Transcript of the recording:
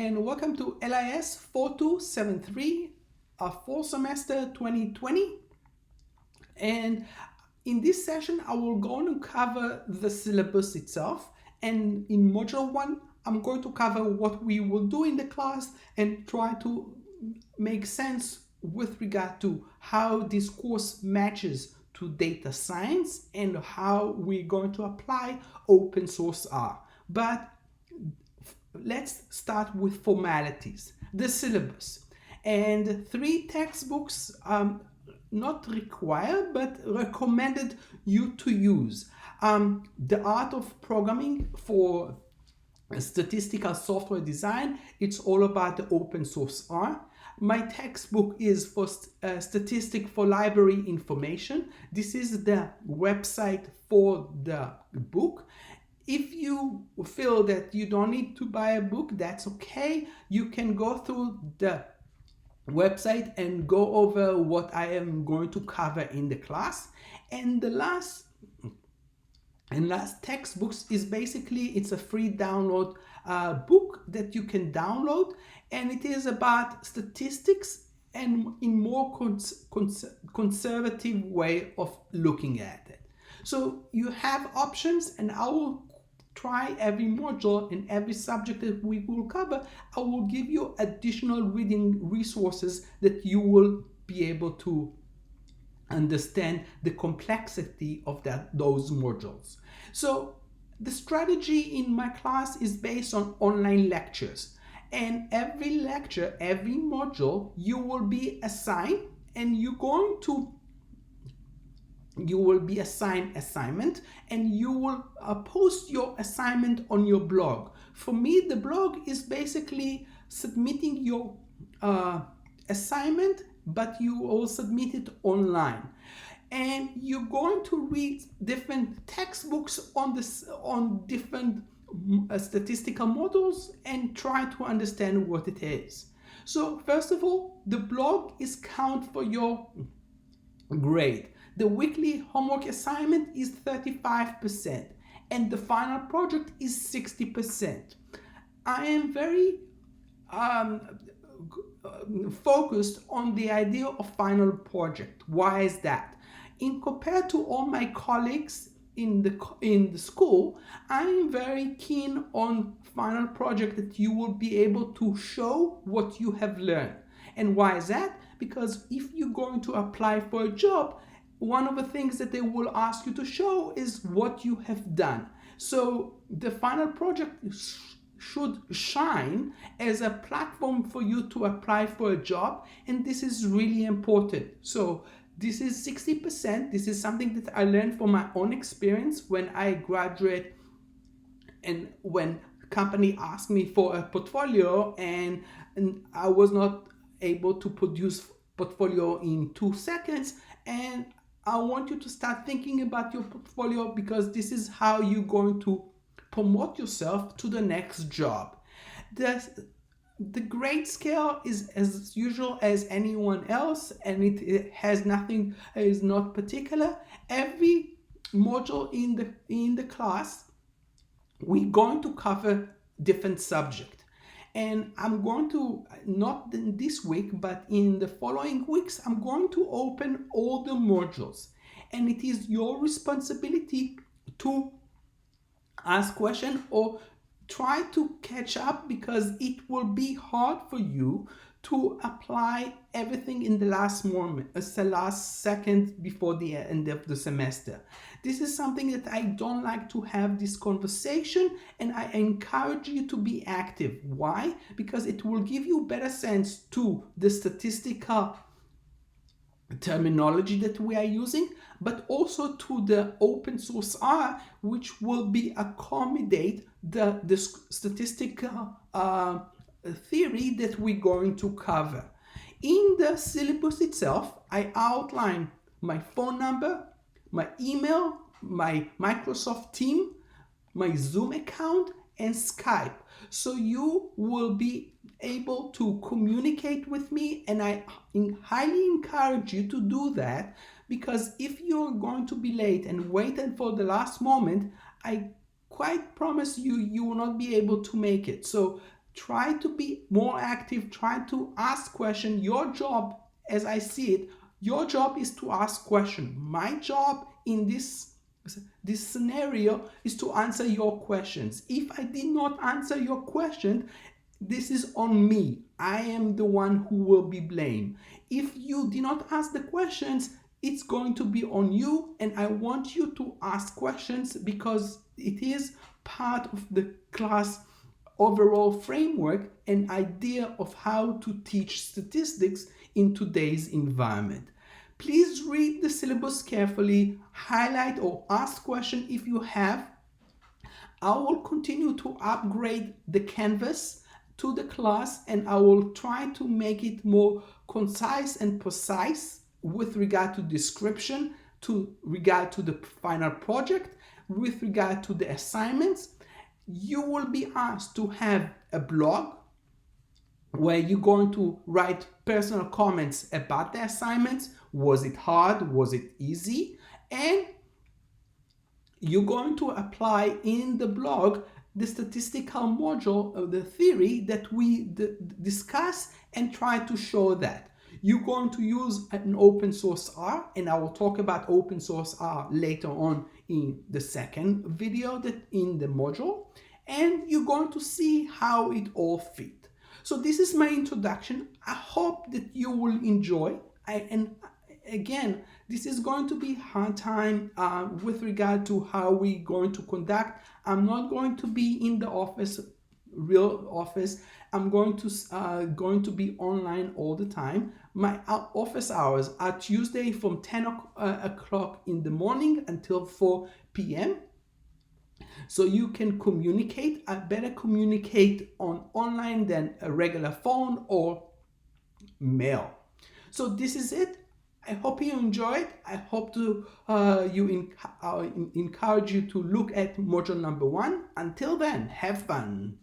and welcome to LIS 4273, fall semester 2020. And in this session, I will go to cover the syllabus itself. And in module 1, I'm going to cover what we will do in the class and try to make sense with regard to how this course matches to data science and how we're going to apply open source R. But let's start with formalities. The syllabus and 3 textbooks not required but recommended you to use. The Art of Programming for Statistical Software Design. It's all about the open source R. My textbook is for Statistics for Library Information. This is the website for the book. If you feel that you don't need to buy a book, that's okay. You can go through the website and go over what I am going to cover in the class. And the last textbooks is basically, it's a free download book that you can download, and it is about statistics and in more conservative way of looking at it. So you have options, and I will try every module and every subject that we will cover. I will give you additional reading resources that you will be able to understand the complexity of those modules. So the strategy in my class is based on online lectures, and every lecture, every module, you will be assigned, and you will be assigned assignment, and you will post your assignment on your blog. For me, the blog is basically submitting your assignment, but you will submit it online. And you're going to read different textbooks on different statistical models and try to understand what it is. So first of all, the blog is count for your grade. The weekly homework assignment is 35%, and the final project is 60%. I am very focused on the idea of final project. Why is that? In compared to all my colleagues in the school, I am very keen on final project that you will be able to show what you have learned. And why is that? Because if you're going to apply for a job, one of the things that they will ask you to show is what you have done. So the final project should shine as a platform for you to apply for a job, and this is really important. So this is 60%. This is something that I learned from my own experience when I graduate, and when company asked me for a portfolio and I was not able to produce portfolio in 2 seconds. And I want you to start thinking about your portfolio, because this is how you're going to promote yourself to the next job. The grade scale is as usual as anyone else, and it has nothing, is not particular. Every module in the class, we're going to cover different subject. And I'm going to, not in this week, but in the following weeks, I'm going to open all the modules. And it is your responsibility to ask questions or try to catch up, because it will be hard for you to apply everything in the last moment, the last second before the end of the semester. This is something that I don't like to have this conversation, and I encourage you to be active. Why? Because it will give you better sense to the statistical terminology that we are using, but also to the open source R, which will be accommodate the statistical theory that we're going to cover. In the syllabus itself, I outline my phone number, my email, my Microsoft Teams, my Zoom account, and Skype. So you will be able to communicate with me, and I highly encourage you to do that, because if you're going to be late and wait until the last moment, I quite promise you, you will not be able to make it. So Try to be more active, try to ask questions. Your job, as I see it, your job is to ask questions. My job in this scenario is to answer your questions. If I did not answer your question, this is on me. I am the one who will be blamed. If you did not ask the questions, it's going to be on you, and I want you to ask questions because it is part of the class overall framework and idea of how to teach statistics in today's environment. Please read the syllabus carefully, highlight or ask questions if you have. I will continue to upgrade the canvas to the class, and I will try to make it more concise and precise with regard to description, to regard to the final project, with regard to the assignments. You will be asked to have a blog where you're going to write personal comments about the assignments. Was it hard? Was it easy? And you're going to apply in the blog the statistical module of the theory that we discuss and try to show that. You're going to use an open source R, and I will talk about open source R later on in the second video that in the module, and you're going to see how it all fit. So this is my introduction. I hope that you will enjoy. And again, this is going to be hard time with regard to how we're going to conduct. I'm not going to be in the office, real office. I'm going to be online all the time. My office hours are Tuesday from 10 o'clock in the morning until 4 p.m. So you can communicate. I better communicate on online than a regular phone or mail. So this is it. I hope you enjoyed. I hope to encourage you to look at module number 1. Until then, have fun.